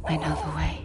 I know the way.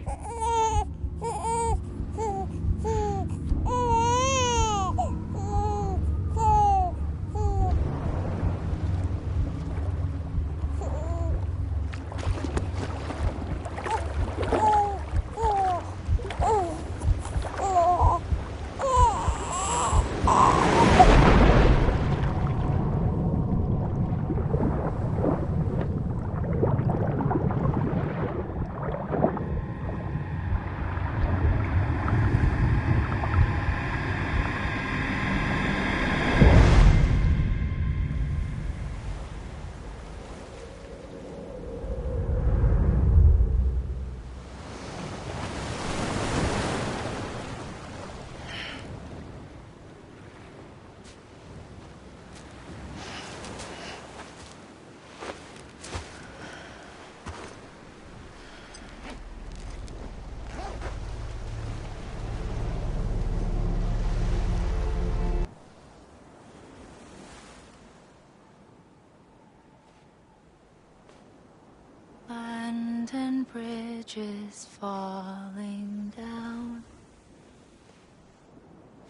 And bridges falling down,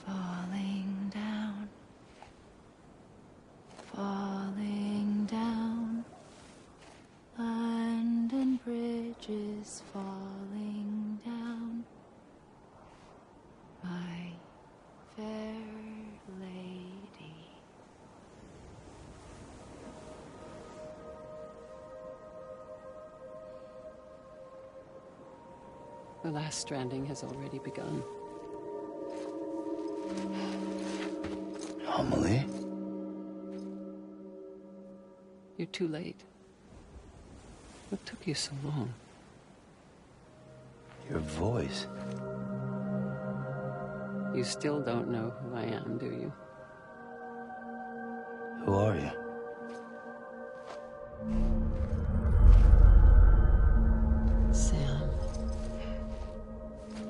falling down, falling down. London bridges falling down, my fair lady. The last stranding has already begun. Amelie? You're too late. What took you so long? Your voice. You still don't know who I am, do you? Who are you? Sam.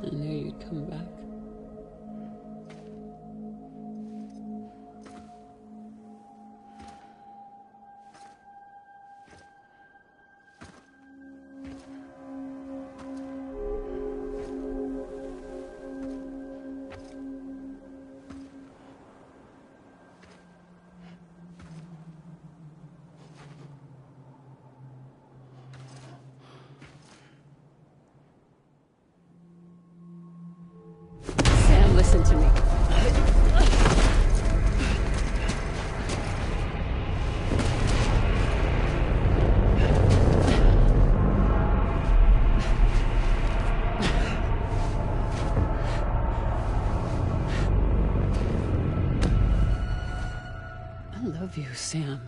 I knew you'd come back. Listen to me. I love you, Sam.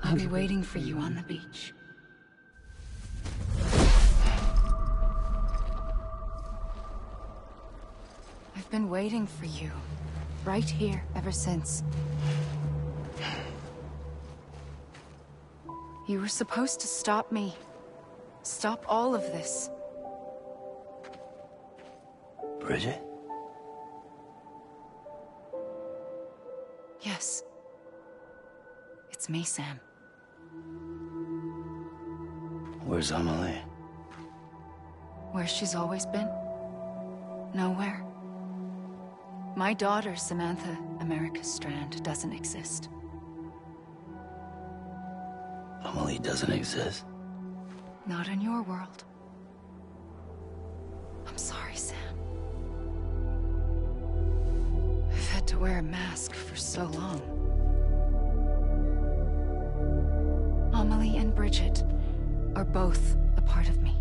I'll be waiting for you on the beach. I've been waiting for you, right here, ever since. You were supposed to stop me. Stop all of this. Bridget? Yes. It's me, Sam. Where's Amelie? Where she's always been. Nowhere. My daughter, Samantha America Strand, doesn't exist. Amelie doesn't exist? Not in your world. I'm sorry, Sam. I've had to wear a mask for so long. Amelie and Bridget are both a part of me.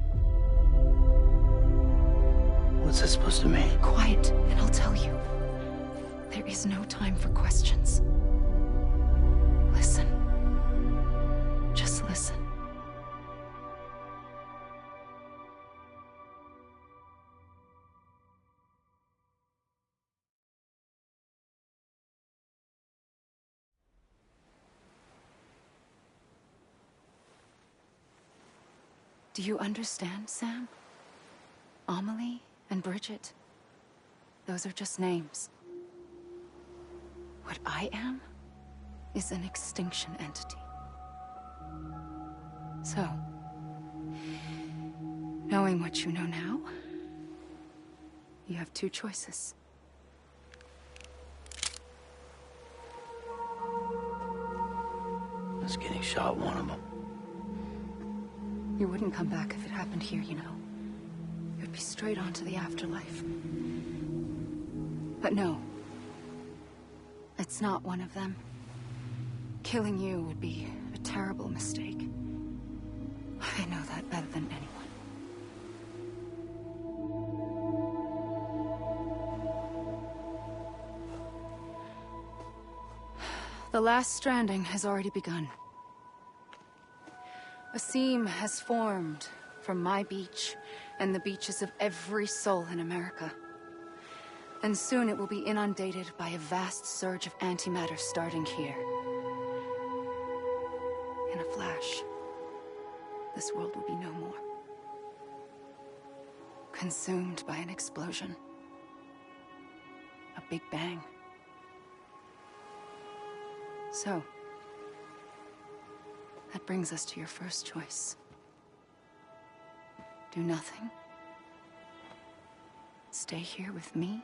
What's that supposed to mean? Quiet, and I'll tell you. There is no time for questions. Listen. Just listen. Do you understand, Sam? Amelie and Bridget, those are just names. What I am is an extinction entity. So, knowing what you know now, you have two choices. Us getting shot, one of them. You wouldn't come back if it happened here, you know. You'd be straight on to the afterlife. But no. It's not one of them. Killing you would be a terrible mistake. I know that better than anyone. The last stranding has already begun. A seam has formed from my beach and the beaches of every soul in America. And soon it will be inundated by a vast surge of antimatter starting here. In a flash, this world will be no more. Consumed by an explosion. A big bang. So, that brings us to your first choice. Do nothing. Stay here with me.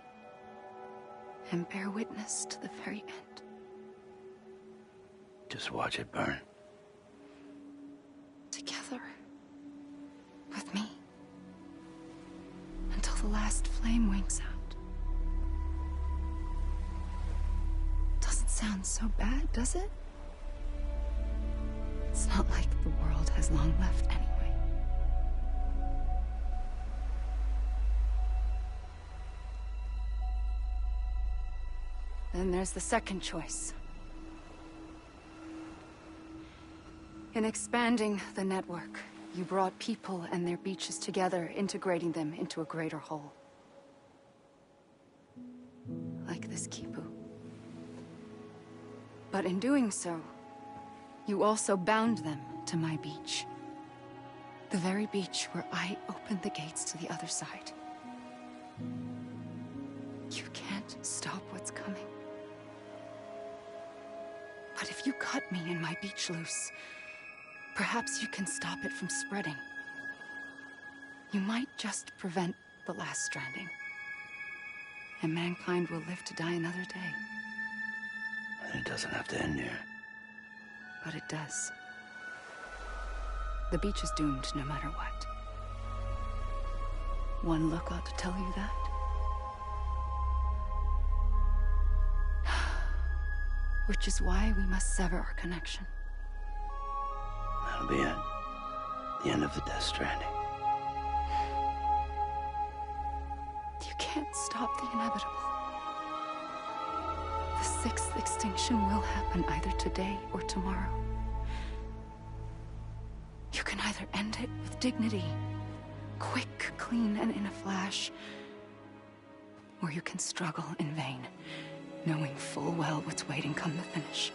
And bear witness to the very end. Just watch it burn. Together. With me. Until the last flame winks out. Doesn't sound so bad, does it? It's not like the world has long left anyway. Then there's the second choice. In expanding the network, you brought people and their beaches together, integrating them into a greater whole. Like this Kipu. But in doing so, you also bound them to my beach. The very beach where I opened the gates to the other side. You can't stop what's coming. But if you cut me and my beach loose, perhaps you can stop it from spreading. You might just prevent the last stranding. And mankind will live to die another day. And it doesn't have to end here. But it does. The beach is doomed no matter what. One look ought to tell you that. Which is why we must sever our connection. That'll be it. The end of the Death Stranding. You can't stop the inevitable. The sixth extinction will happen either today or tomorrow. You can either end it with dignity, quick, clean, and in a flash, or you can struggle in vain, knowing full well what's waiting come the finish.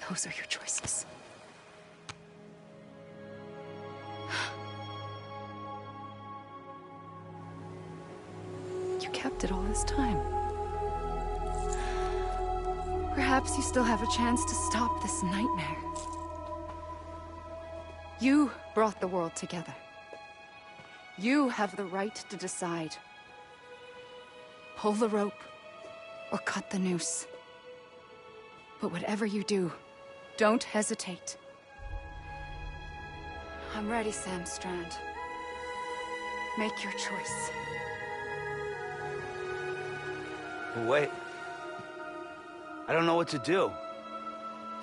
Those are your choices. You kept it all this time. Perhaps you still have a chance to stop this nightmare. You brought the world together. You have the right to decide. Pull the rope, or cut the noose. But whatever you do, don't hesitate. I'm ready, Sam Strand. Make your choice. Wait. I don't know what to do.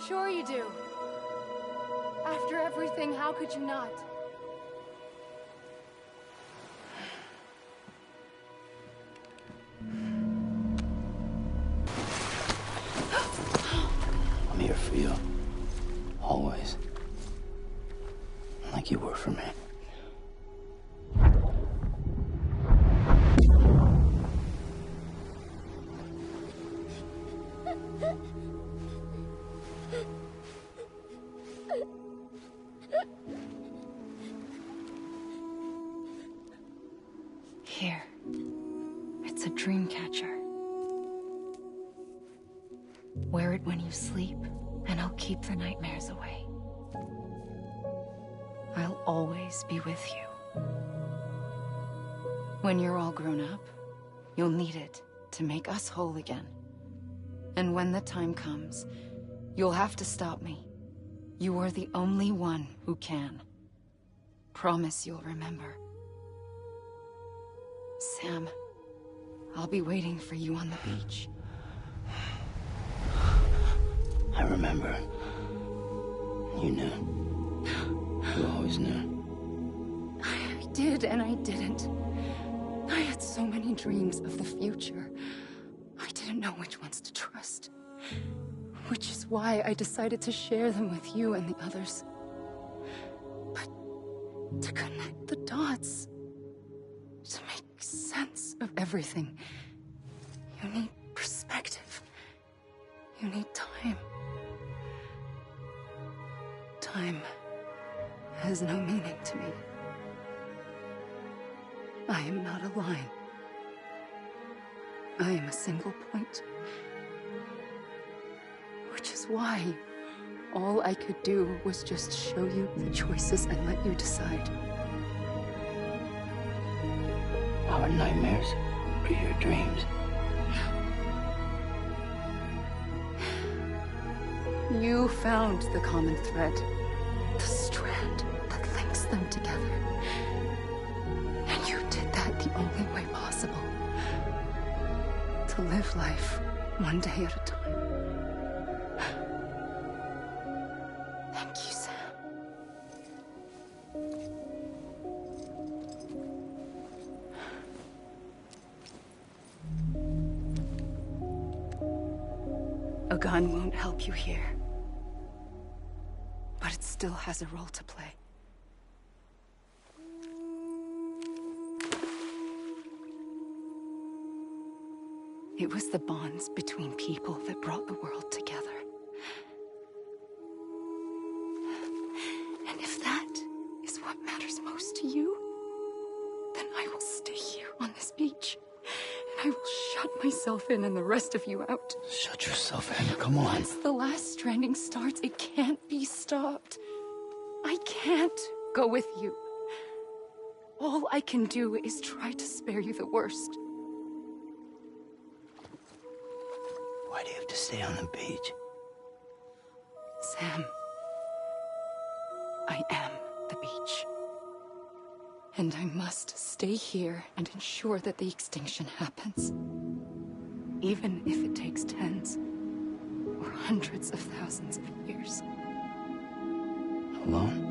Sure you do. After everything, how could you not? I'm here for you. Always. Like you were for me. Here. It's a dream catcher. Wear it when you sleep, and I'll keep the nightmares away. I'll always be with you. When you're all grown up, you'll need it to make us whole again. And when the time comes, you'll have to stop me. You are the only one who can. Promise you'll remember. Sam, I'll be waiting for you on the beach. I remember. You knew. You always knew. I did and I didn't. I had so many dreams of the future. I didn't know which ones to trust. Which is why I decided to share them with you and the others. But to connect the dots, to make sense of everything, you need perspective. You need time. Time has no meaning to me. I am not a line. I am a single point. Which is why all I could do was just show you the choices and let you decide. Our nightmares are your dreams. You found the common thread, the strand that links them together. And you did that the only way possible. To live life one day at a time. Thank you, Sam. A gun won't help you here. But it still has a role to play. It was the bonds between people that brought the world together. And if that is what matters most to you, then I will stay here on this beach. And I will shut myself in and the rest of you out. Shut yourself in, come on. Once the last stranding starts, it can't be stopped. I can't go with you. All I can do is try to spare you the worst. Why do you have to stay on the beach? Sam, I am the beach. And I must stay here and ensure that the extinction happens. Even if it takes tens or hundreds of thousands of years. Alone?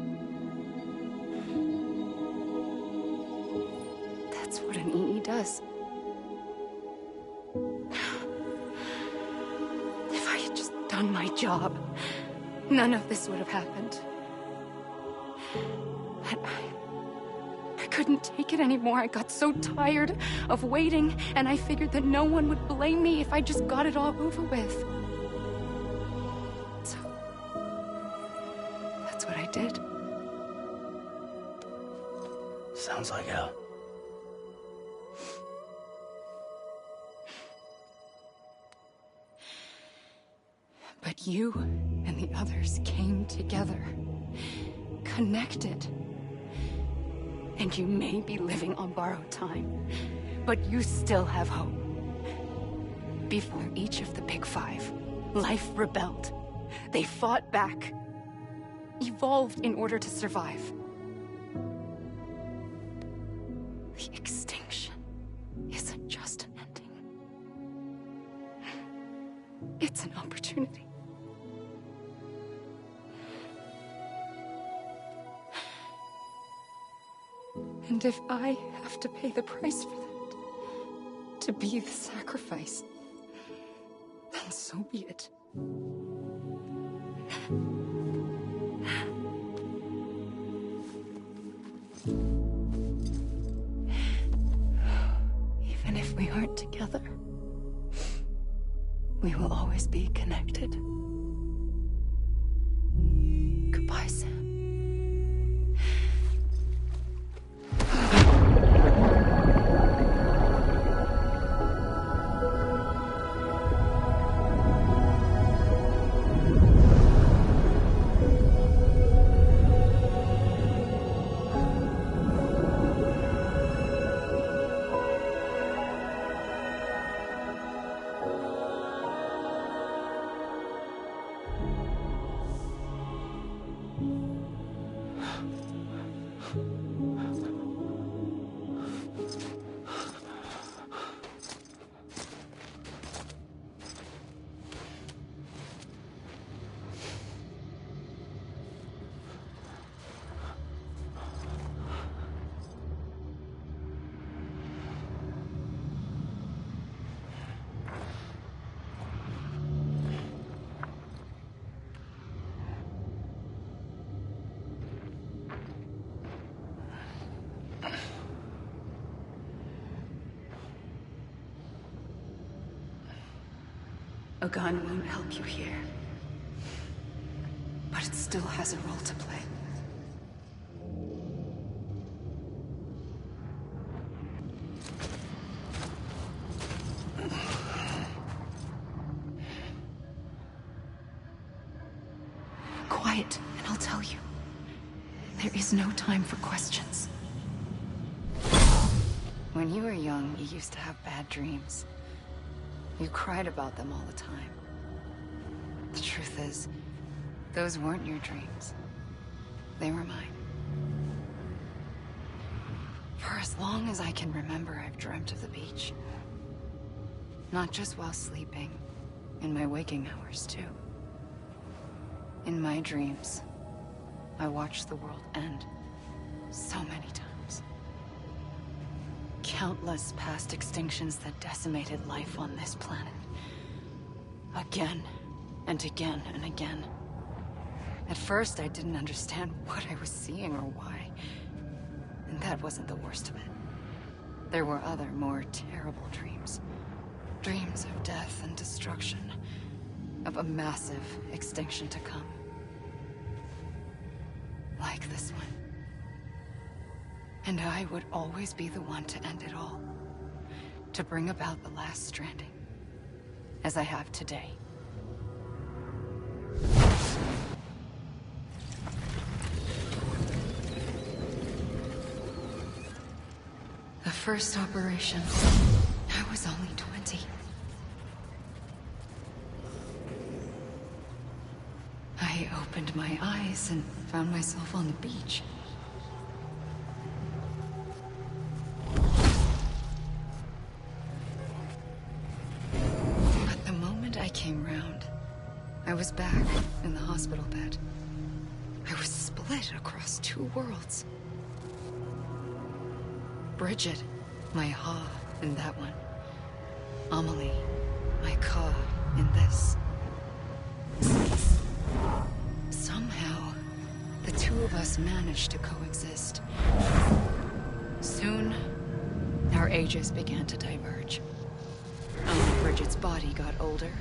That's what an EE does. If I had just done my job, none of this would have happened. But I couldn't take it anymore. I got so tired of waiting, and I figured that no one would blame me if I just got it all over with. So, that's what I did. Sounds like hell. But you and the others came together, connected. And you may be living on borrowed time, but you still have hope. Before each of the Big Five, life rebelled. They fought back, evolved in order to survive. The extinction isn't just an ending. It's an opportunity. And if I have to pay the price for that, to be the sacrifice, then so be it. Even if we aren't together, we will always be connected. Goodbye, Sam. A gun won't help you here. But it still has a role to play. Quiet, and I'll tell you. There is no time for questions. When you were young, you used to have bad dreams. You cried about them all the time. The truth is, those weren't your dreams. They were mine. For as long as I can remember, I've dreamt of the beach. Not just while sleeping, in my waking hours too. In my dreams, I watched the world end so many times. Countless past extinctions that decimated life on this planet. Again, and again, and again. At first, I didn't understand what I was seeing or why. And that wasn't the worst of it. There were other, more terrible dreams. Dreams of death and destruction. Of a massive extinction to come. Like this one. And I would always be the one to end it all. To bring about the last stranding. As I have today. The first operation, I was only 20. I opened my eyes and found myself on the beach. But the moment I came round, I was back in the hospital bed. I was split across two worlds. Bridget, my Ha in that one. Amelie, my Ka in this. Somehow, the two of us managed to coexist. Soon, our ages began to diverge. Only Bridget's body got older,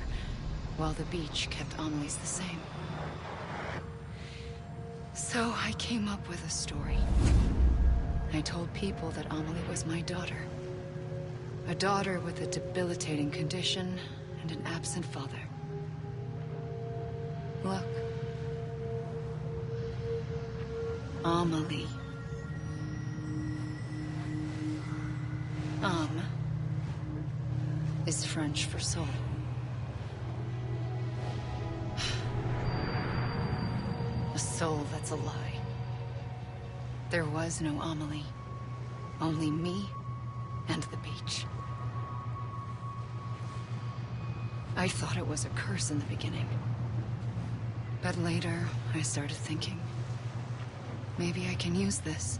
while the beach kept Amelie's the same. So I came up with a story. I told people that Amelie was my daughter. A daughter with a debilitating condition and an absent father. Look. Amelie. Âme is French for soul. A soul that's a lie. There was no Amelie. Only me and the beach. I thought it was a curse in the beginning. But later, I started thinking, maybe I can use this.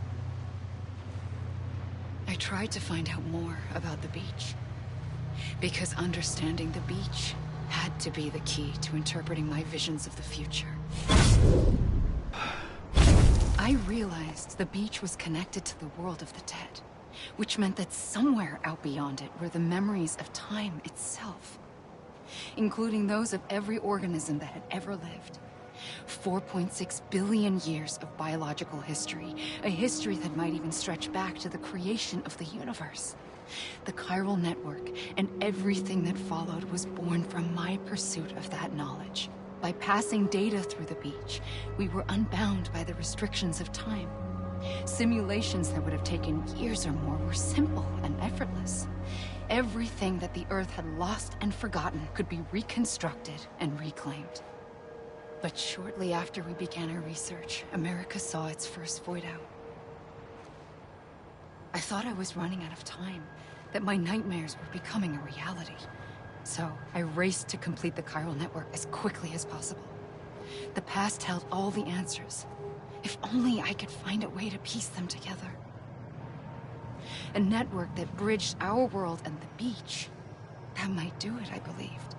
I tried to find out more about the beach. Because understanding the beach had to be the key to interpreting my visions of the future. I realized the beach was connected to the world of the dead, which meant that somewhere out beyond it were the memories of time itself, including those of every organism that had ever lived. 4.6 billion years of biological history, a history that might even stretch back to the creation of the universe. The chiral network and everything that followed was born from my pursuit of that knowledge. By passing data through the beach, we were unbound by the restrictions of time. Simulations that would have taken years or more were simple and effortless. Everything that the Earth had lost and forgotten could be reconstructed and reclaimed. But shortly after we began our research, America saw its first void out. I thought I was running out of time, that my nightmares were becoming a reality. So I raced to complete the chiral network as quickly as possible. The past held all the answers. If only I could find a way to piece them together. A network that bridged our world and the beach. That might do it, I believed.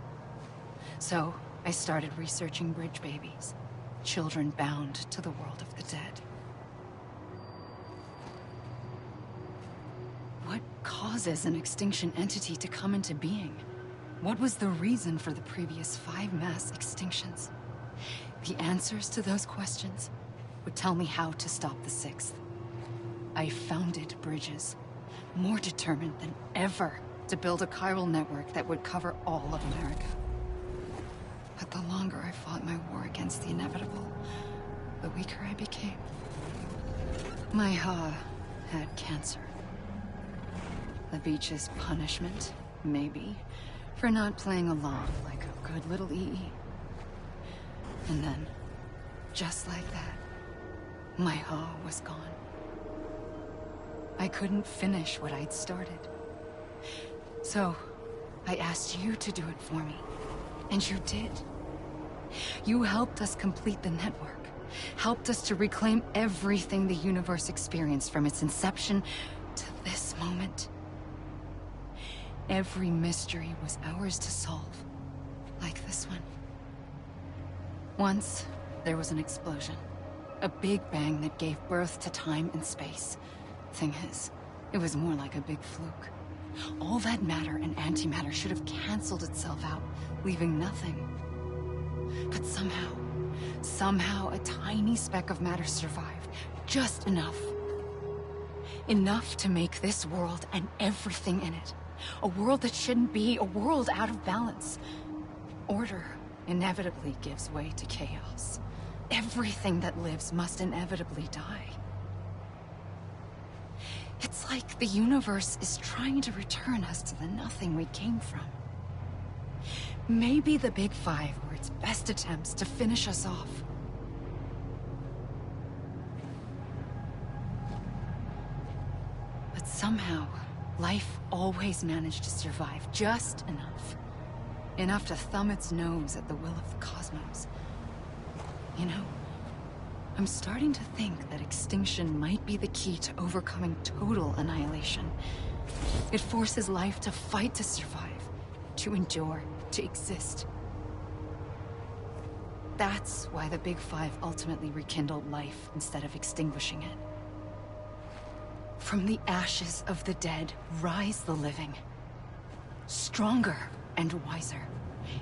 So I started researching bridge babies, children bound to the world of the dead. What causes an extinction entity to come into being? What was the reason for the previous 5 mass extinctions? The answers to those questions would tell me how to stop the 6th. I founded bridges, more determined than ever to build a chiral network that would cover all of America. But the longer I fought my war against the inevitable, the weaker I became. My Ha had cancer. The beach's punishment, maybe, for not playing along like a good little EE. And then, just like that, my Ha was gone. I couldn't finish what I'd started. So, I asked you to do it for me. And you did. You helped us complete the network. Helped us to reclaim everything the universe experienced from its inception to this moment. Every mystery was ours to solve. Like this one. Once, there was an explosion. A big bang that gave birth to time and space. Thing is, it was more like a big fluke. All that matter and antimatter should have canceled itself out, leaving nothing. But somehow a tiny speck of matter survived. Just enough. Enough to make this world and everything in it. A world that shouldn't be, a world out of balance. Order inevitably gives way to chaos. Everything that lives must inevitably die. It's like the universe is trying to return us to the nothing we came from. Maybe the Big Five were its best attempts to finish us off. But somehow, life always managed to survive just enough. Enough to thumb its nose at the will of the cosmos. You know, I'm starting to think that extinction might be the key to overcoming total annihilation. It forces life to fight to survive, to endure, to exist. That's why the Big Five ultimately rekindled life instead of extinguishing it. From the ashes of the dead rise the living. Stronger and wiser.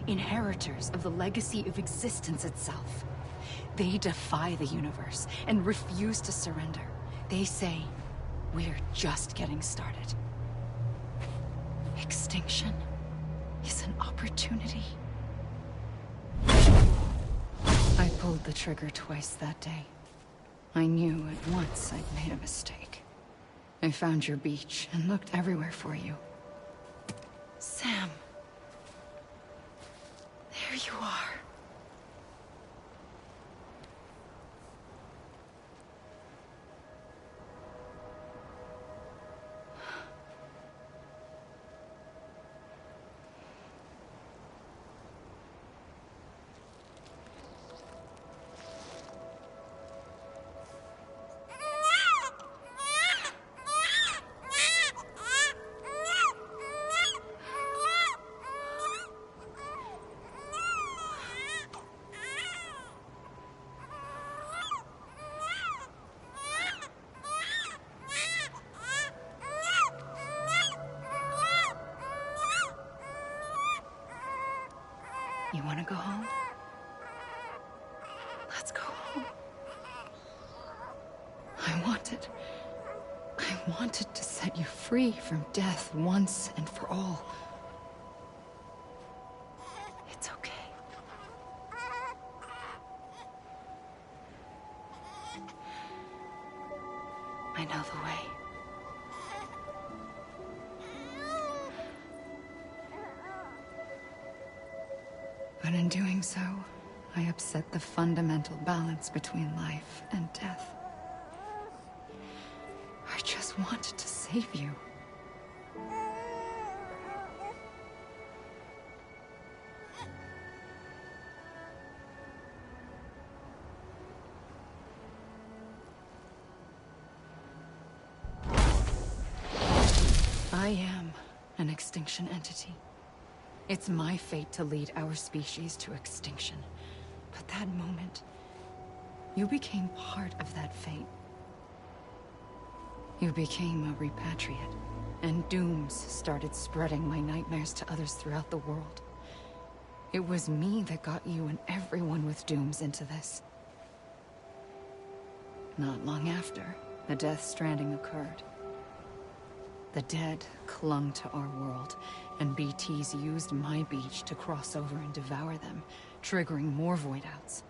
Inheritors of the legacy of existence itself. They defy the universe and refuse to surrender. They say, we're just getting started. Extinction is an opportunity. I pulled the trigger twice that day. I knew at once I'd made a mistake. I found your beach and looked everywhere for you. Sam. There you are. You want to go home? Let's go home. I wanted to set you free from death once and for all. It's okay. I know the way. But in doing so, I upset the fundamental balance between life and death. I just wanted to save you. I am an extinction entity. It's my fate to lead our species to extinction. But that moment, you became part of that fate. You became a repatriate. and dooms started spreading my nightmares to others throughout the world. It was me that got you and everyone with dooms into this. Not long after, the Death Stranding occurred. The dead clung to our world, and BTs used my beach to cross over and devour them, triggering more void outs.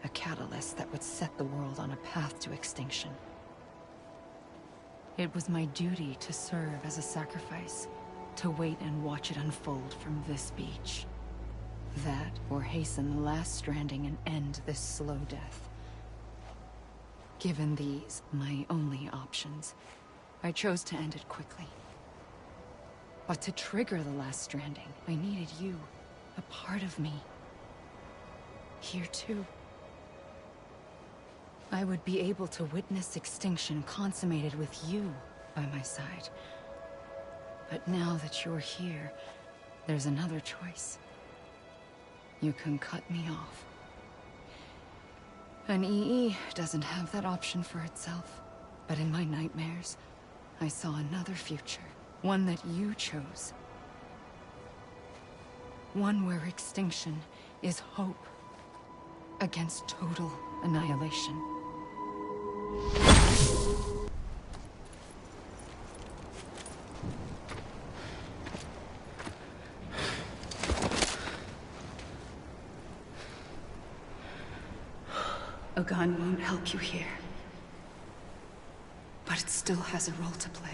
A catalyst that would set the world on a path to extinction. It was my duty to serve as a sacrifice, to wait and watch it unfold from this beach. That, or hasten the last stranding and end this slow death. Given these, my only options, I chose to end it quickly. But to trigger the last stranding, I needed you, a part of me. Here too. I would be able to witness extinction consummated with you by my side. But now that you're here, there's another choice. You can cut me off. An EE doesn't have that option for itself. But in my nightmares, I saw another future. One that you chose. One where extinction is hope against total annihilation. A gun won't help you here. But it still has a role to play.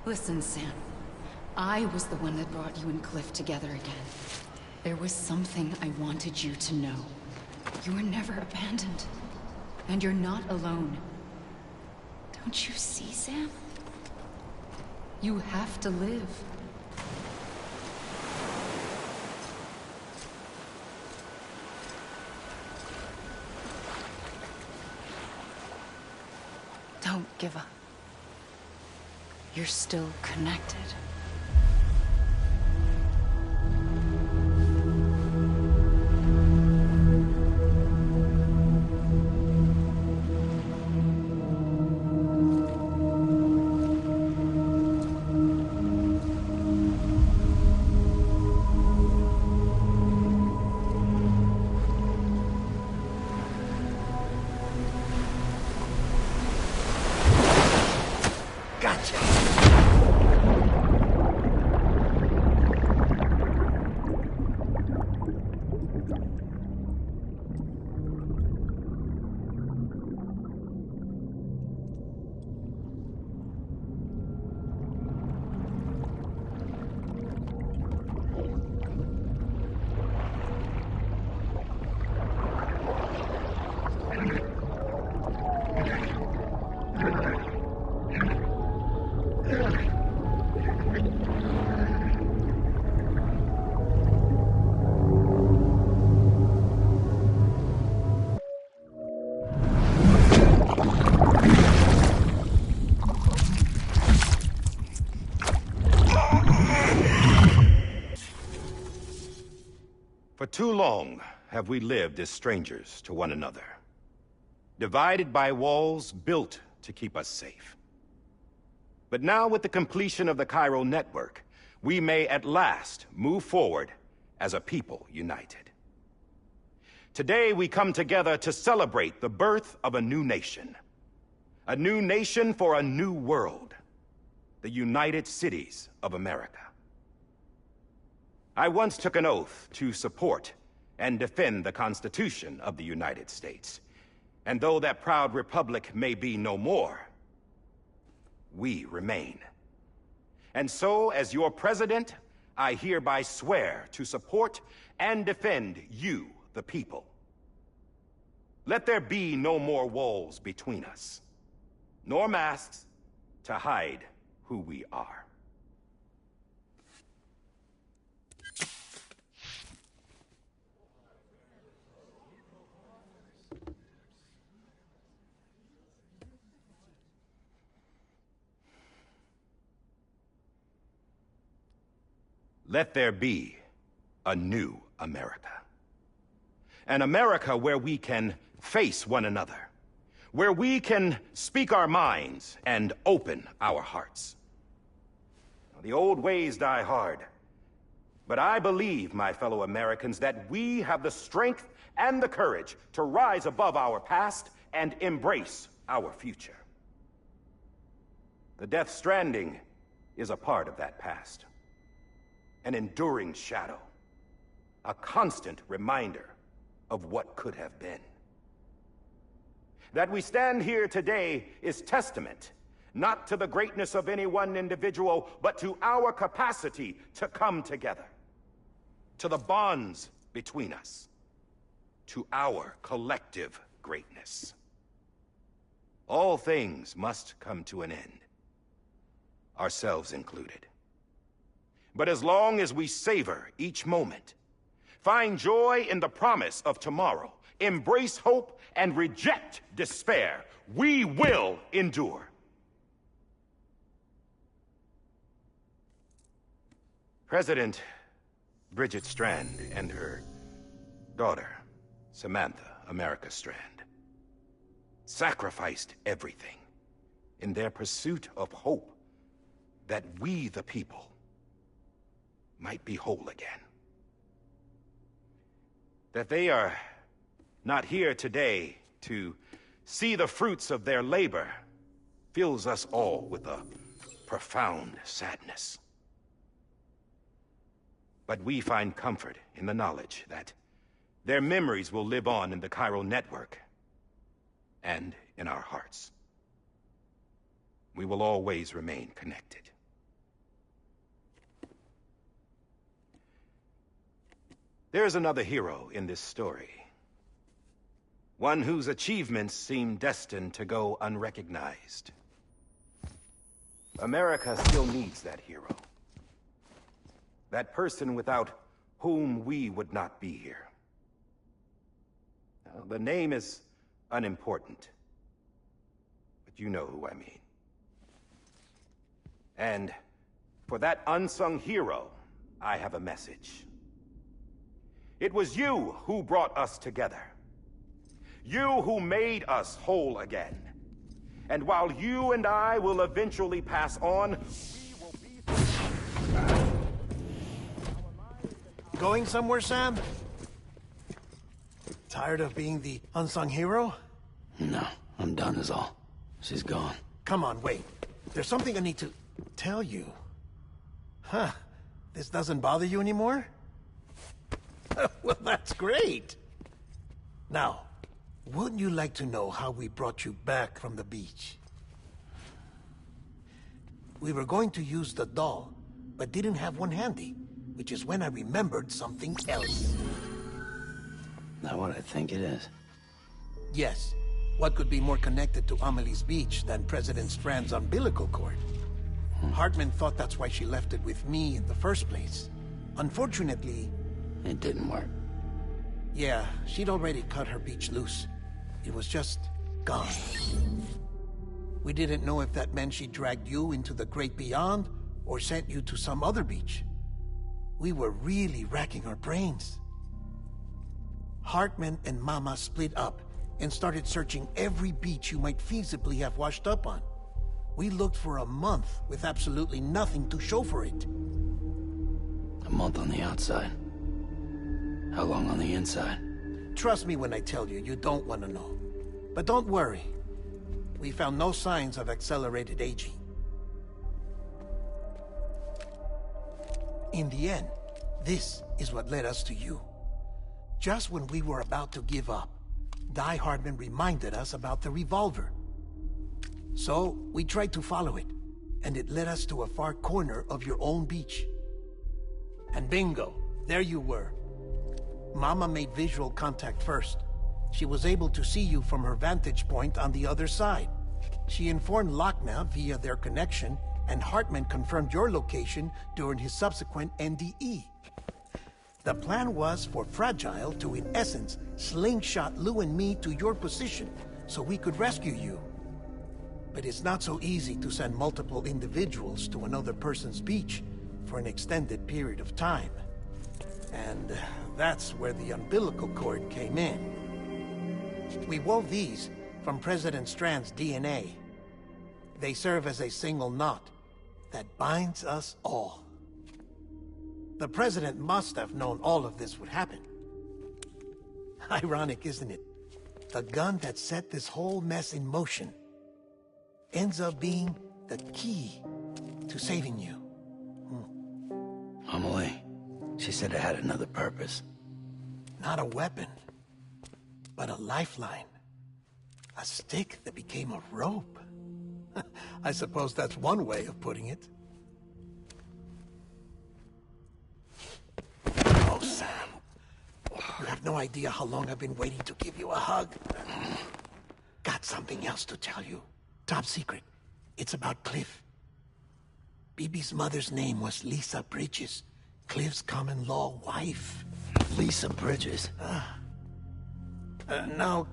Listen, Sam. I was the one that brought you and Cliff together again. There was something I wanted you to know. You were never abandoned. And you're not alone. Don't you see, Sam? You have to live. Don't give up. You're still connected. For too long have we lived as strangers to one another, divided by walls built to keep us safe. But now, with the completion of the Cairo network, we may at last move forward as a people united. Today we come together to celebrate the birth of a new nation. A new nation for a new world. The United Cities of America. I once took an oath to support and defend the Constitution of the United States. And though that proud republic may be no more, we remain. And so, as your president, I hereby swear to support and defend you, the people. Let there be no more walls between us, nor masks to hide who we are. let there be a new America. An America where we can face one another, where we can speak our minds and open our hearts. The old ways die hard, but I believe, my fellow Americans, that we have the strength and the courage to rise above our past and embrace our future. The Death Stranding is a part of that past. An enduring shadow. A constant reminder of what could have been. That we stand here today is testament, not to the greatness of any one individual, but to our capacity to come together. To the bonds between us. To our collective greatness. All things must come to an end. Ourselves included. But as long as we savor each moment, find joy in the promise of tomorrow, embrace hope, and reject despair, we will endure. President Bridget Strand and her daughter, Samantha America Strand, sacrificed everything in their pursuit of hope that we, the people, might be whole again. That they are not here today to see the fruits of their labor fills us all with a profound sadness. But we find comfort in the knowledge that their memories will live on in the chiral network and in our hearts. We will always remain connected. There's another hero in this story. One whose achievements seem destined to go unrecognized. America still needs that hero. That person without whom we would not be here. Now, the name is unimportant, but you know who I mean. And for that unsung hero, I have a message. It was you who brought us together. You who made us whole again. And while you and I will eventually pass on, we will be... Going somewhere, Sam? Tired of being the unsung hero? No, I'm done is all. She's gone. Come on, wait. There's something I need to tell you. Huh. This doesn't bother you anymore? Well, that's great. Now, wouldn't you like to know how we brought you back from the beach? We were going to use the doll, but didn't have one handy, which is when I remembered something else. Not what I think it is. Yes. What could be more connected to Amelie's beach than President Strand's umbilical cord? Hartman thought that's why she left it with me in the first place. Unfortunately... It didn't work. Yeah, she'd already cut her beach loose. It was just gone. We didn't know if that meant she dragged you into the great beyond, or sent you to some other beach. We were really racking our brains. Hartman and Mama split up and started searching every beach you might feasibly have washed up on. We looked for a month with absolutely nothing to show for it. A month on the outside. How long on the inside? Trust me when I tell you, you don't want to know. But don't worry. We found no signs of accelerated aging. In the end, this is what led us to you. Just when we were about to give up, Die Hartman reminded us about the revolver. So, we tried to follow it, and it led us to a far corner of your own beach. And bingo, there you were. Mama made visual contact first. She was able to see you from her vantage point on the other side. She informed Lochna via their connection, and Hartman confirmed your location during his subsequent NDE. The plan was for Fragile to, in essence, slingshot Lou and me to your position, so we could rescue you. But it's not so easy to send multiple individuals to another person's beach, for an extended period of time. And that's where the umbilical cord came in. We wove these from President Strand's DNA. They serve as a single knot that binds us all. The President must have known all of this would happen. Ironic, isn't it? The gun that set this whole mess in motion ends up being the key to saving you. Amelie, she said it had another purpose. Not a weapon, but a lifeline. A stick that became a rope. I suppose that's one way of putting it. Oh, Sam. You have no idea how long I've been waiting to give you a hug. Got something else to tell you. Top secret. It's about Cliff. Bibi's mother's name was Lisa Bridges, Cliff's common-law wife. Lisa Bridges? Now,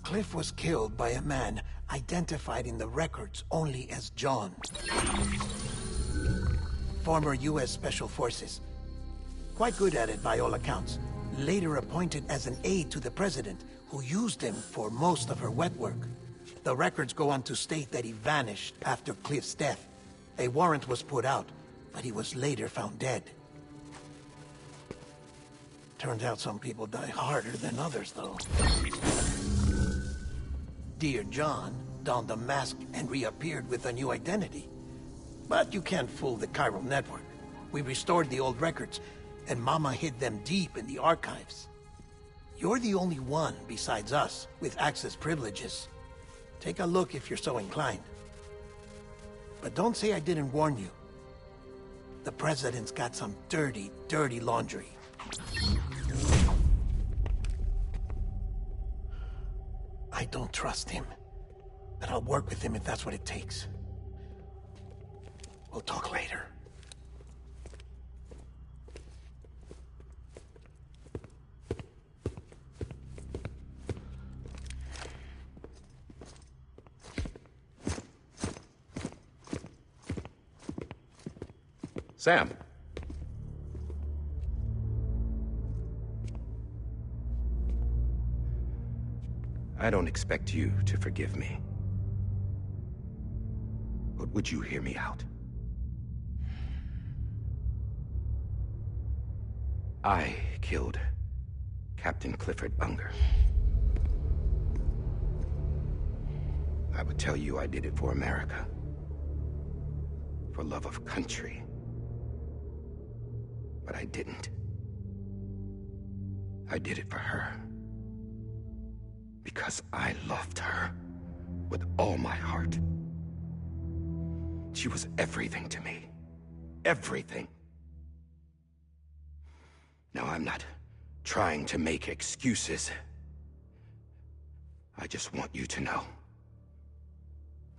Cliff was killed by a man identified in the records only as John. Former U.S. Special Forces. Quite good at it by all accounts. Later appointed as an aide to the President, who used him for most of her wet work. The records go on to state that he vanished after Cliff's death. A warrant was put out, but he was later found dead. Turns out some people die harder than others, though. Dear John donned a mask and reappeared with a new identity. But you can't fool the chiral network. We restored the old records, and Mama hid them deep in the archives. You're the only one, besides us, with access privileges. Take a look if you're so inclined. But don't say I didn't warn you. The President's got some dirty, dirty laundry. I don't trust him, but I'll work with him if that's what it takes. We'll talk later. Sam. I don't expect you to forgive me. But would you hear me out? I killed Captain Clifford Unger. I would tell you I did it for America. For love of country. But I didn't. I did it for her. Because I loved her with all my heart. She was everything to me. Everything. Now, I'm not trying to make excuses. I just want you to know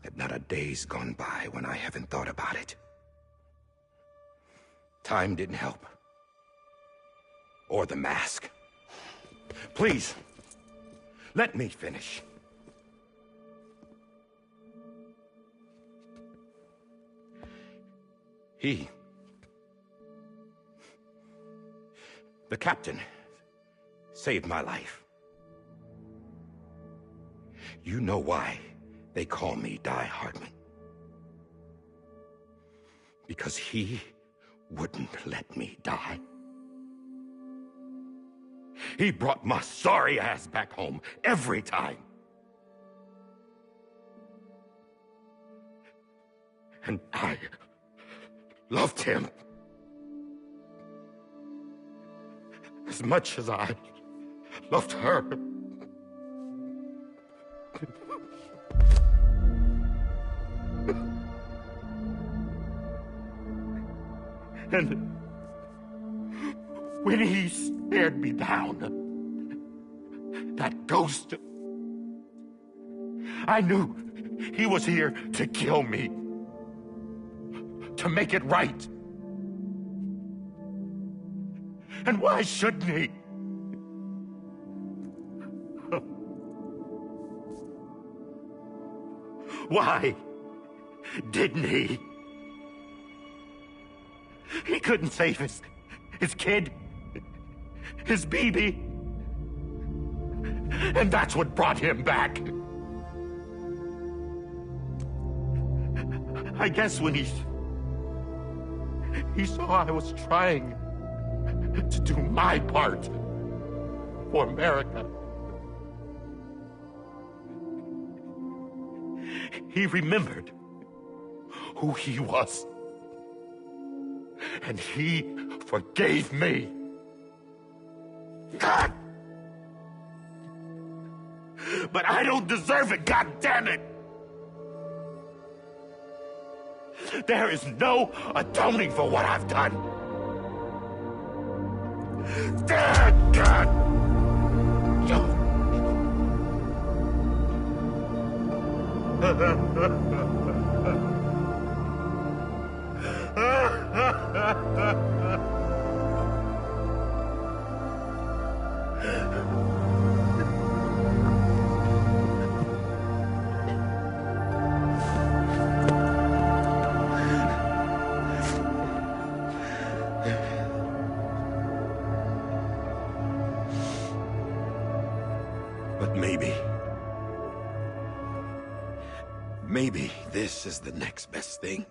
that not a day's gone by when I haven't thought about it. Time didn't help. Or the mask. Please, let me finish. The captain, saved my life. You know why they call me Die Hardman. Because he wouldn't let me die. He brought my sorry ass back home every time. And I loved him as much as I loved her. And when he stared me down, that ghost, I knew he was here to kill me, to make it right. And why shouldn't he? Why didn't he? He couldn't save his kid, his baby. And that's what brought him back. I guess when he saw I was trying to do my part for America, he remembered who he was. And he forgave me. God! But I don't deserve it, God damn it! There is no atoning for what I've done. God! But maybe this is the next best thing.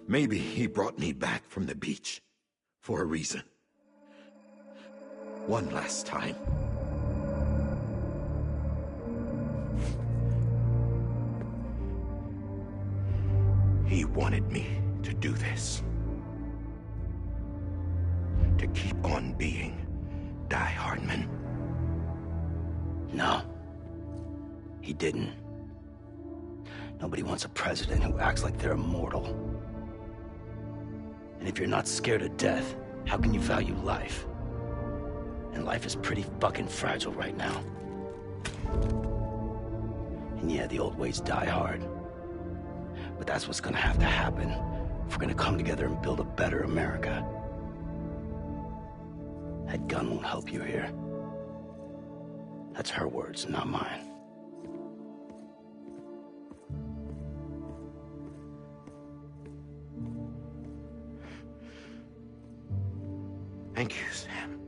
Maybe he brought me back from the beach for a reason. One last time. He wanted me to do this. To keep on being Die Hardman. No. He didn't. Nobody wants a president who acts like they're immortal. And if you're not scared of death, how can you value life? And life is pretty fucking fragile right now. And yeah, the old ways die hard. But that's what's gonna have to happen if we're gonna come together and build a better America. That gun won't help you here. That's her words, not mine. Thank you, Sam.